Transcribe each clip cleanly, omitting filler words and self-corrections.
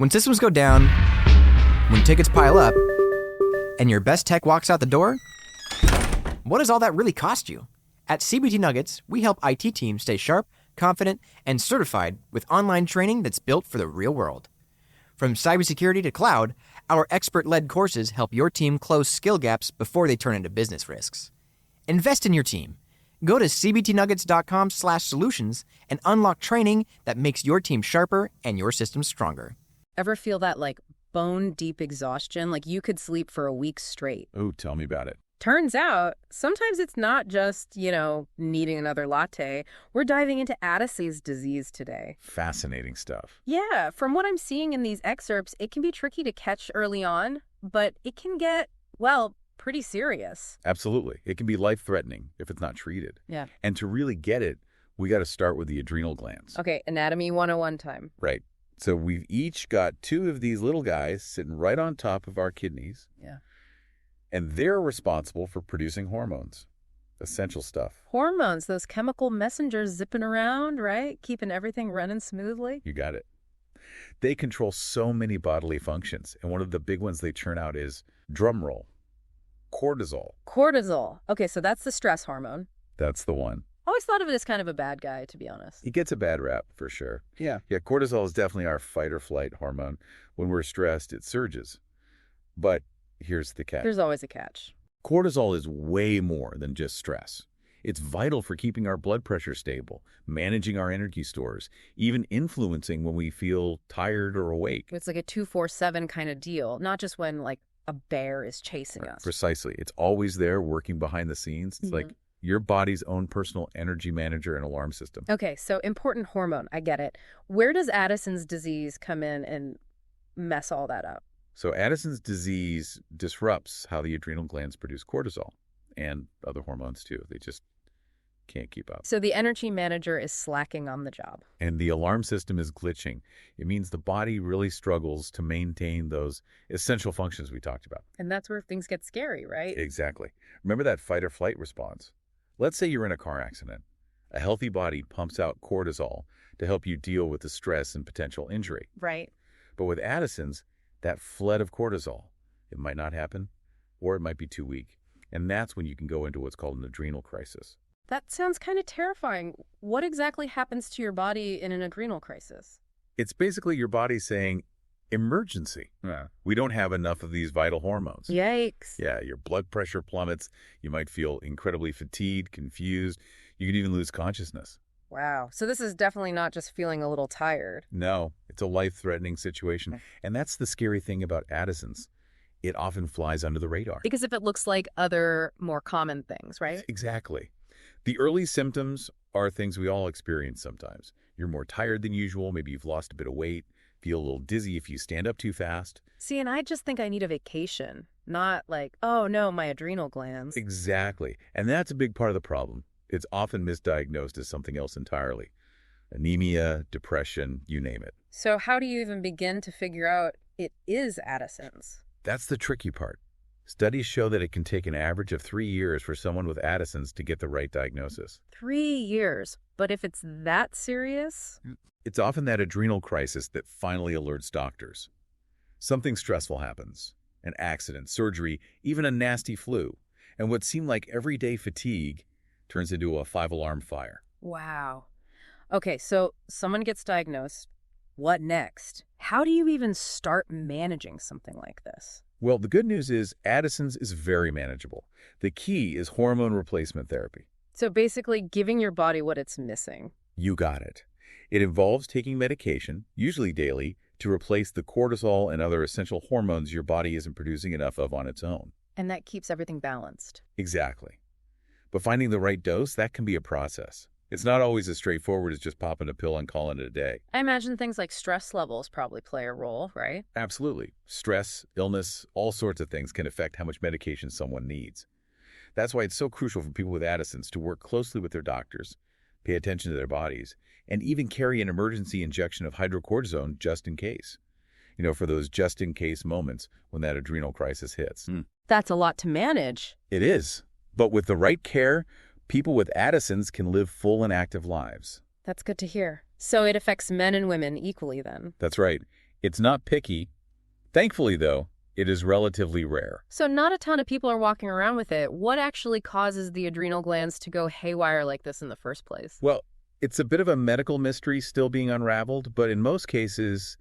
When systems go down, when tickets pile up, and your best tech walks out the door, what does all that really cost you? At CBT Nuggets, we help IT teams stay sharp, confident, and certified with online training that's built for the real world. From cybersecurity to cloud, our expert-led courses help your team close skill gaps before they turn into business risks. Invest in your team. Go to cbtnuggets.com/solutions and unlock training that makes your team sharper and your systems stronger. Ever feel that, bone-deep exhaustion? Like you could sleep for a week straight. Oh, tell me about it. Turns out, sometimes it's not just, needing another latte. We're diving into Addison's disease today. Fascinating stuff. Yeah, from what I'm seeing in these excerpts, it can be tricky to catch early on, but it can get, pretty serious. Absolutely. It can be life-threatening if it's not treated. Yeah. And to really get it, we got to start with the adrenal glands. Okay, Anatomy 101 time. Right. So we've each got two of these little guys sitting right on top of our kidneys. Yeah. And they're responsible for producing hormones, essential stuff. Hormones, those chemical messengers zipping around, right? Keeping everything running smoothly. You got it. They control so many bodily functions, and one of the big ones they churn out is, drum roll, cortisol. Cortisol. Okay, so that's the stress hormone. That's the one. Always thought of it as kind of a bad guy, to be honest. He gets a bad rap, for sure. Yeah, cortisol is definitely our fight or flight hormone. When we're stressed, it surges. But here's the catch. There's always a catch. Cortisol is way more than just stress. It's vital for keeping our blood pressure stable, managing our energy stores, even influencing when we feel tired or awake. It's like a 24/7 kind of deal, not just when, a bear is chasing us. Precisely. It's always there working behind the scenes. It's like your body's own personal energy manager and alarm system. Okay, so important hormone. I get it. Where does Addison's disease come in and mess all that up? So Addison's disease disrupts how the adrenal glands produce cortisol and other hormones too. They just can't keep up. So the energy manager is slacking on the job. And the alarm system is glitching. It means the body really struggles to maintain those essential functions we talked about. And that's where things get scary, right? Exactly. Remember that fight or flight response? Let's say you're in a car accident. A healthy body pumps out cortisol to help you deal with the stress and potential injury. Right. But with Addison's, that flood of cortisol, it might not happen, or it might be too weak. And that's when you can go into what's called an adrenal crisis. That sounds kind of terrifying. What exactly happens to your body in an adrenal crisis? It's basically your body saying, emergency. We don't have enough of these vital hormones. Yikes. Yeah, your blood pressure plummets. You might feel incredibly fatigued, confused. You could even lose consciousness. Wow. So this is definitely not just feeling a little tired. No, it's a life-threatening situation. And that's the scary thing about Addison's. It often flies under the radar. Because if it looks like other more common things, right? Exactly. The early symptoms are things we all experience sometimes. You're more tired than usual. Maybe you've lost a bit of weight. Feel a little dizzy if you stand up too fast. See, and I just think I need a vacation, not like, oh no, my adrenal glands. Exactly. And that's a big part of the problem. It's often misdiagnosed as something else entirely. Anemia, depression, you name it. So how do you even begin to figure out it is Addison's? That's the tricky part. Studies show that it can take an average of 3 years for someone with Addison's to get the right diagnosis. 3 years? But if it's that serious? It's often that adrenal crisis that finally alerts doctors. Something stressful happens. An accident, surgery, even a nasty flu. And what seemed like everyday fatigue turns into a 5-alarm fire. Wow. Okay, so someone gets diagnosed. What next? How do you even start managing something like this? Well, the good news is Addison's is very manageable. The key is hormone replacement therapy. So basically giving your body what it's missing. You got it. It involves taking medication, usually daily, to replace the cortisol and other essential hormones your body isn't producing enough of on its own. And that keeps everything balanced. Exactly. But finding the right dose, that can be a process. It's not always as straightforward as just popping a pill and calling it a day. I imagine things like stress levels probably play a role, right? Absolutely. Stress, illness, all sorts of things can affect how much medication someone needs. That's why it's so crucial for people with Addison's to work closely with their doctors, pay attention to their bodies, and even carry an emergency injection of hydrocortisone just in case. For those just-in-case moments when that adrenal crisis hits. That's a lot to manage. It is. But with the right care, people with Addison's can live full and active lives. That's good to hear. So it affects men and women equally then. That's right. It's not picky. Thankfully, though, it is relatively rare. So not a ton of people are walking around with it. What actually causes the adrenal glands to go haywire like this in the first place? Well, it's a bit of a medical mystery still being unraveled, but in most cases,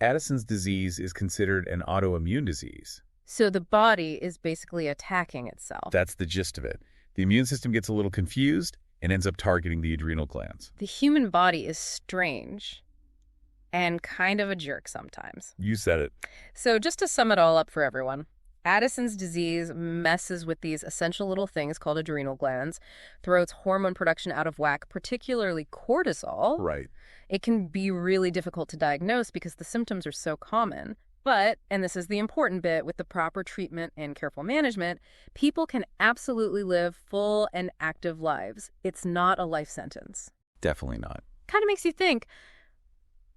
Addison's disease is considered an autoimmune disease. So the body is basically attacking itself. That's the gist of it. The immune system gets a little confused and ends up targeting the adrenal glands. The human body is strange and kind of a jerk sometimes. You said it. So just to sum it all up for everyone, Addison's disease messes with these essential little things called adrenal glands, throws hormone production out of whack, particularly cortisol. Right. It can be really difficult to diagnose because the symptoms are so common. But, and this is the important bit, with the proper treatment and careful management, people can absolutely live full and active lives. It's not a life sentence. Definitely not. Kind of makes you think,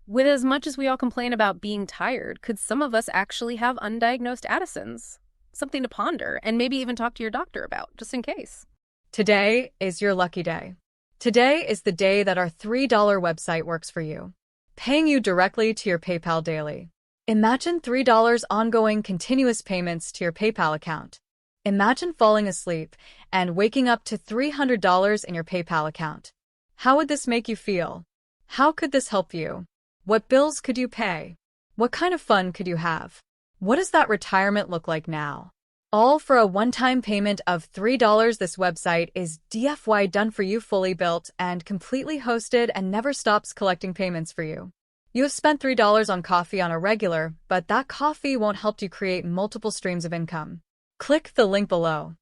with as much as we all complain about being tired, could some of us actually have undiagnosed Addison's? Something to ponder and maybe even talk to your doctor about, just in case. Today is your lucky day. Today is the day that our $3 website works for you, paying you directly to your PayPal daily. Imagine $3 ongoing continuous payments to your PayPal account. Imagine falling asleep and waking up to $300 in your PayPal account. How would this make you feel? How could this help you? What bills could you pay? What kind of fun could you have? What does that retirement look like now? All for a one-time payment of $3. This website is DFY done for you, fully built and completely hosted, and never stops collecting payments for you. You have spent $3 on coffee on a regular, but that coffee won't help you create multiple streams of income. Click the link below.